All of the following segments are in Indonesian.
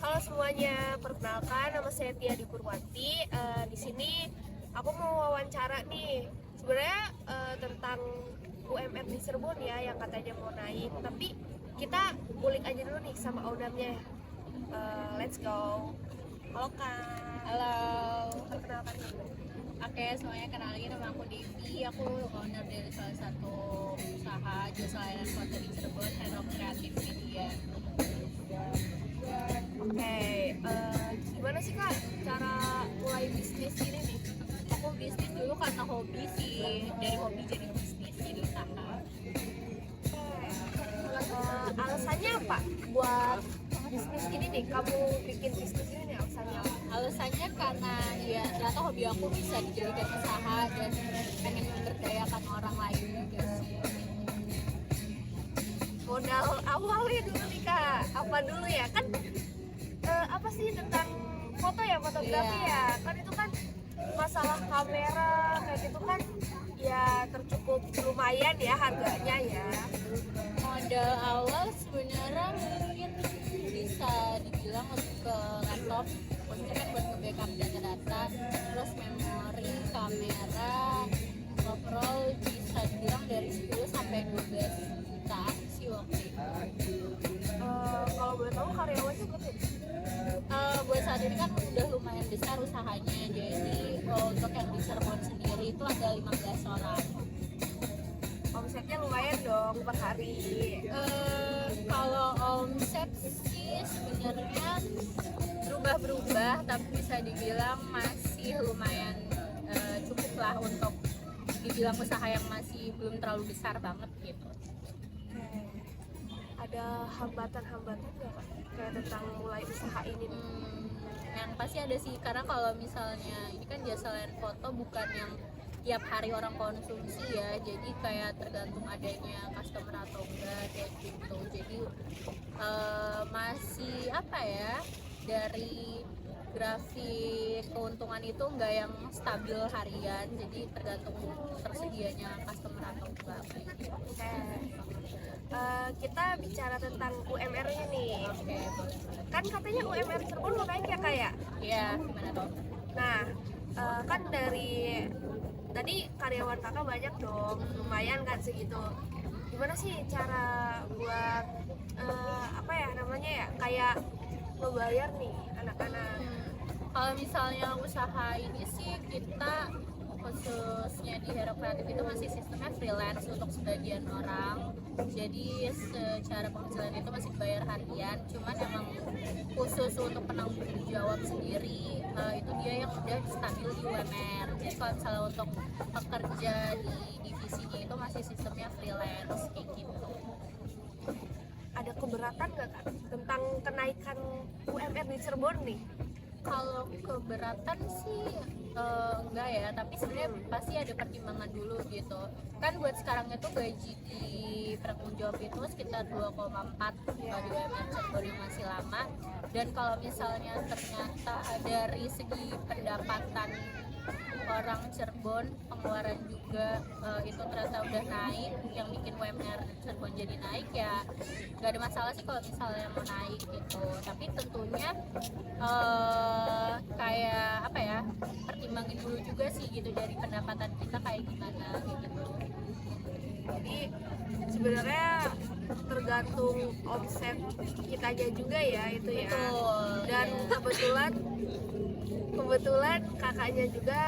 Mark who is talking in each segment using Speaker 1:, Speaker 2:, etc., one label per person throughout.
Speaker 1: Halo semuanya, perkenalkan nama saya Tia Purwanti. Di sini aku mau wawancara nih. Sebenarnya tentang UMR di Cirebon ya, yang katanya mau naik. Tapi kita kulik aja dulu nih sama ownernya. Let's go. Halo Kak.
Speaker 2: Halo,
Speaker 1: Perkenalkan dulu.
Speaker 2: oke semuanya kenalin nama aku Devi. Aku owner dari salah satu usaha jasa layanan foto di Cirebon, Head of Creative Media.
Speaker 1: Oke, gimana sih Kak cara mulai bisnis ini nih?
Speaker 2: Aku bisnis dulu karena hobi sih, dari hobi jadi bisnis, jadi usaha.
Speaker 1: Alasannya apa buat bisnis ini nih? Kamu bikin bisnis ini nih alasannya apa?
Speaker 2: Alasannya karena ya ternyata hobi aku bisa dijadikan usaha dan pengen memberdayakan orang lain juga sih.
Speaker 1: Modal awalnya dulu nih Kak, apa dulu ya? Kan apa sih tentang foto ya, fotografi
Speaker 2: Iya.
Speaker 1: ya? Kan itu kan masalah kamera kayak gitu kan ya tercukup lumayan ya harganya ya.
Speaker 2: Modal awal sebenarnya mungkin bisa dibilang lebih ke laptop, maksudnya kan buat nge-backup data-data, terus memori, kamera, overall bisa dibilang dari 10 sampai 12 jutaan sih waktu itu.
Speaker 1: Kalau boleh tahu karyawannya berapa?
Speaker 2: Buat saat ini kan udah lumayan besar usahanya, jadi untuk yang di Cirebon sendiri itu ada 15 orang.
Speaker 1: Omsetnya lumayan dong per hari.
Speaker 2: Kalau omset sih sebenarnya berubah-berubah, tapi bisa dibilang masih lumayan cukup lah untuk dibilang usaha yang masih belum terlalu besar banget gitu.
Speaker 1: Ada hambatan-hambatan nggak Kak? Kayak tentang mulai usaha ini nih.
Speaker 2: Yang pasti ada sih, karena kalau misalnya ini kan jasa layanan foto bukan yang tiap hari orang konsumsi ya, jadi kayak tergantung adanya customer atau enggak kayak gitu. Jadi masih apa ya, dari grafik keuntungan itu enggak yang stabil harian, jadi tergantung tersedianya customer atau enggak kayak gitu.
Speaker 1: Kita bicara tentang UMR-nya nih.
Speaker 2: Oke, boleh.
Speaker 1: Kan katanya UMR Cirebon mau naik ya Kak ya?
Speaker 2: Iya, gimana dong?
Speaker 1: Nah, kan dari tadi karyawan kakak banyak dong, lumayan kan segitu. Gimana sih cara buat apa ya namanya ya, kayak membayar nih anak-anak?
Speaker 2: Kalau misalnya usaha ini sih kita khususnya di Hero Kreatif itu masih sistemnya freelance untuk sebagian orang, jadi secara penghasilan itu masih bayar harian, cuman emang khusus untuk penanggung jawab sendiri itu dia yang udah stabil di UMR. Jadi kalau misalnya untuk pekerja di divisinya itu masih sistemnya freelance kayak gitu.
Speaker 1: Ada keberatan nggak Kak tentang kenaikan UMR di Cirebon nih?
Speaker 2: Kalau keberatan sih enggak ya, tapi sebenarnya pasti ada pertimbangan dulu gitu. Kan buat sekarang itu gaji di penanggung jawab itu sekitar 2,4 kalau di UMR Cirebon yang masih lama. Dan kalau misalnya ternyata dari segi pendapatan orang Cirebon, pengeluaran juga itu ternyata udah naik, yang bikin UMR Cirebon jadi naik, ya nggak ada masalah sih kalau misalnya mau naik gitu. Tapi tentunya kayak apa ya, pertimbangin dulu juga sih gitu dari pendapatan kita kayak gimana gitu.
Speaker 1: Jadi sebenarnya tergantung omset kitanya juga ya itu ya.
Speaker 2: Betul,
Speaker 1: Dan
Speaker 2: iya.
Speaker 1: kebetulan kakaknya juga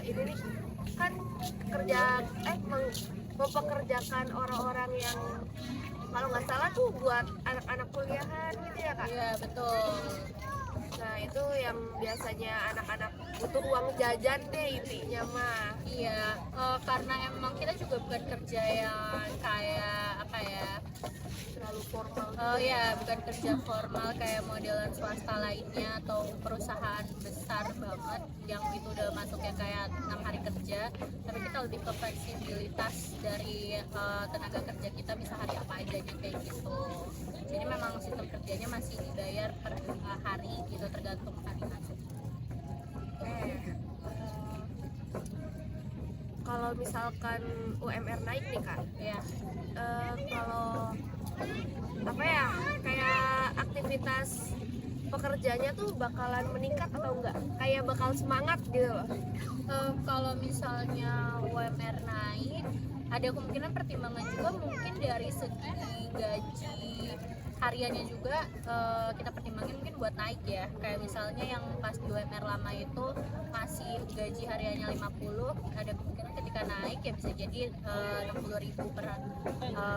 Speaker 1: ini nih kan kerja mempekerjakan orang-orang yang kalau nggak salah tuh buat anak-anak kuliahan gitu ya Kak.
Speaker 2: Iya betul.
Speaker 1: Nah itu yang biasanya anak-anak butuh uang jajan deh intinya mah.
Speaker 2: Iya, karena emang kita juga bukan kerja yang kayak apa ya,
Speaker 1: Terlalu formal.
Speaker 2: ya bukan kerja formal kayak modelan swasta lainnya atau perusahaan besar banget yang itu udah masuknya kayak 6 hari kerja, tapi kita lebih ke fleksibilitas dari tenaga kerja kita, bisa hari apa aja kayak gitu. Jadi memang sistem kerjanya masih dibayar per hari gitu, tergantung hari masuk.
Speaker 1: Kalau misalkan UMR naik nih Kak,
Speaker 2: Ya,
Speaker 1: kalau apa ya kayak aktivitas pekerjanya tuh bakalan meningkat atau enggak? Kayak bakal semangat gitu loh.
Speaker 2: Kalau misalnya UMR naik, ada kemungkinan pertimbangan juga mungkin dari segi gaji hariannya juga kita pertimbangin mungkin buat naik ya. Kayak misalnya yang pas di UMR lama itu masih gaji hariannya 50, ada kemungkinan ketika naik ya bisa jadi 60.000 per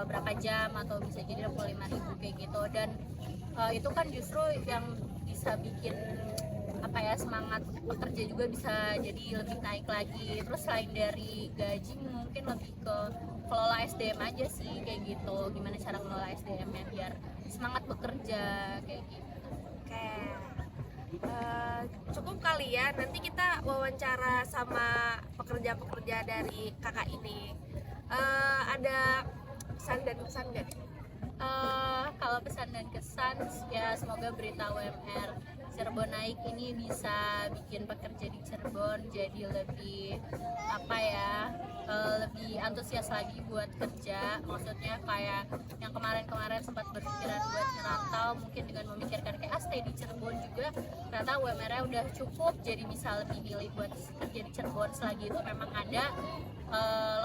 Speaker 2: berapa jam, atau bisa jadi 65.000 kayak gitu. Dan itu kan justru yang bisa bikin apa ya, semangat bekerja juga bisa jadi lebih naik lagi. Terus selain dari gaji mungkin lebih ke kelola SDM aja sih, kayak gitu, gimana cara kelola SDM nya biar semangat bekerja kayak gitu.
Speaker 1: Oke. Cukup kali ya, nanti kita wawancara sama pekerja-pekerja dari kakak ini. Ada pesan dan kesan nggak?
Speaker 2: Kalau pesan dan kesan ya, semoga berita UMR Cirebon naik ini bisa bikin pekerja di Cirebon jadi lebih apa ya, lebih antusias lagi buat kerja. Maksudnya kayak yang kemarin-kemarin sempat berpikiran buat ngerantau, mungkin dengan memikirkan kayak stay di Cirebon juga, ternyata UMR-nya udah cukup, jadi bisa lebih milih buat kerja di Cirebon selagi itu memang ada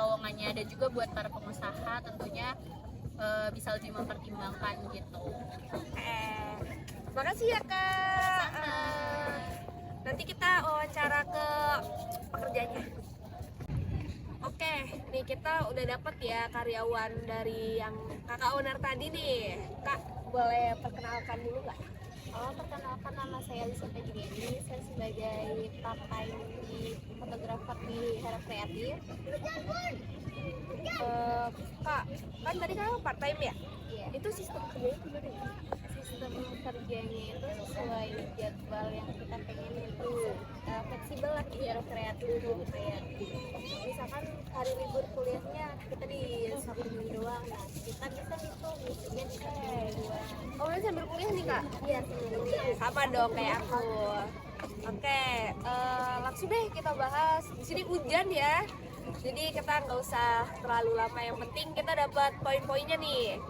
Speaker 2: lowongannya. Dan juga buat para pengusaha tentunya bisa lebih mempertimbangkan gitu.
Speaker 1: Makasih ya kak. Nanti kita wawancara ke pekerjanya. Oke, nih kita udah dapet ya karyawan dari yang kakak owner tadi nih. Kak, boleh perkenalkan dulu nggak?
Speaker 2: Perkenalkan, nama saya Lisa Pejigeni. Saya sebagai part time di fotografer di Hera Kreatif.
Speaker 1: Kak, kan tadi kakak part time ya?
Speaker 2: Iya.
Speaker 1: Itu sistem kerjanya gimana ya?
Speaker 2: Sistem kerjanya itu sesuai jadwal yang kita pengen itu, fleksibel lah di Hera Kreatif itu. Kayak misalkan hari libur kuliahnya kita di Sabtu Minggu doang, nah kita bisa hitung misinya di Sabtu Minggu doang.
Speaker 1: Oh, ini sambil kuliah nih kak?
Speaker 2: Iya, sebenarnya
Speaker 1: Sama dong kayak aku. Oke, langsung deh kita bahas. Di sini hujan ya, jadi kita nggak usah terlalu lama. Yang penting kita dapat poin-poinnya nih.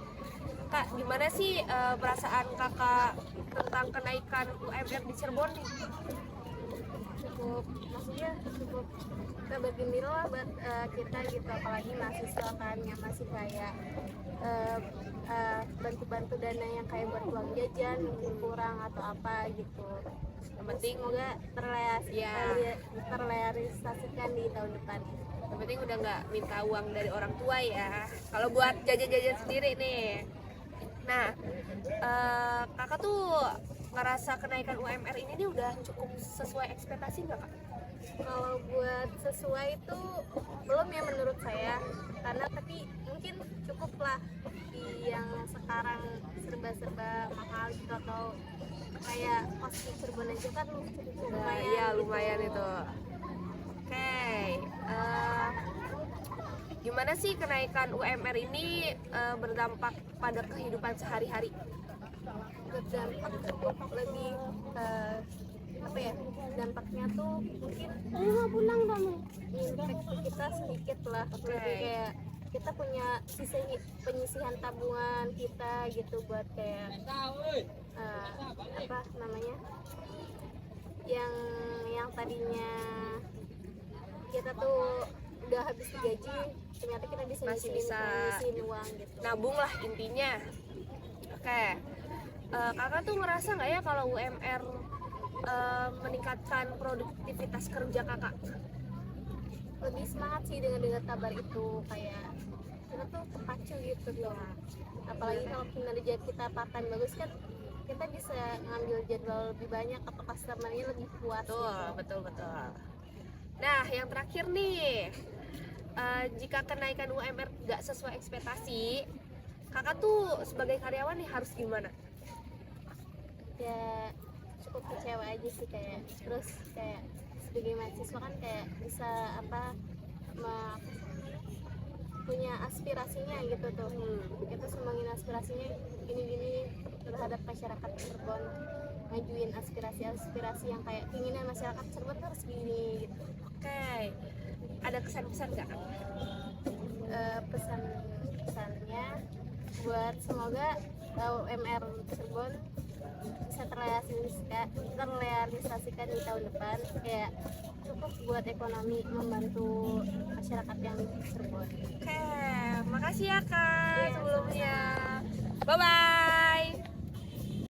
Speaker 1: Kak, gimana sih perasaan kakak tentang kenaikan UMR di Cirebon nih?
Speaker 2: maksudnya cukup kita bergembira lah buat kita gitu, apalagi mahasiswa kan yang masih kayak bantu-bantu dana yang kayak buat uang jajan mungkin kurang atau apa gitu. Yang penting semoga terrealisasikan di tahun depan.
Speaker 1: Yang penting udah nggak minta uang dari orang tua ya. Kalau buat jajan-jajan sendiri nih. Nah, kakak tuh ngerasa kenaikan UMR ini nih udah cukup sesuai ekspektasi nggak kak?
Speaker 2: Kalau buat sesuai itu belum ya menurut saya, karena tapi mungkin cukup lah di yang sekarang serba-serba mahal gitu, atau kayak kos di Cirebon aja kan cukup lumayan.
Speaker 1: Iya
Speaker 2: gitu.
Speaker 1: lumayan itu. Oke, gimana sih kenaikan UMR ini berdampak pada kehidupan sehari-hari?
Speaker 2: Berdampak cukup lebih apa ya, dampaknya tuh mungkin pulang dong, impact kita sedikit lah.
Speaker 1: Oke.
Speaker 2: Lebih kayak kita punya penyisihan tabungan kita gitu buat kayak apa namanya, yang tadinya kita tuh udah habis gaji, ternyata kita bisa
Speaker 1: Masih bisa
Speaker 2: nyisihin uang gitu.
Speaker 1: nabung lah intinya. Oke, kakak tuh ngerasa nggak ya kalau UMR meningkatkan produktivitas kerja kakak?
Speaker 2: Lebih semangat sih dengan dengar kabar itu, kayak kita tuh terpacu gitu tuh. Apalagi kalau kinerja kita part-time bagus kan, kita bisa ngambil jadwal lebih banyak atau customer-nya lebih puas.
Speaker 1: Betul. Nah, yang terakhir nih, jika kenaikan UMR nggak sesuai ekspektasi, kakak tuh sebagai karyawan nih harus gimana?
Speaker 2: Ya cukup kecewa aja sih, kayak terus kayak sebagai mahasiswa kan kayak bisa apa punya aspirasinya gitu tuh. Kita sumbangin aspirasinya gini-gini terhadap masyarakat Cirebon, ngajuin aspirasi yang kayak keinginan masyarakat Cirebon tuh harus gini gitu.
Speaker 1: Oke, ada kesan-kesan nggak?
Speaker 2: Pesan-pesannya buat semoga UMR Cirebon bisa
Speaker 3: terrealisasikan di tahun depan, kayak cukup buat ekonomi, membantu masyarakat yang di Cirebon.
Speaker 1: Oke, makasih ya Kak sebelumnya. Bye bye.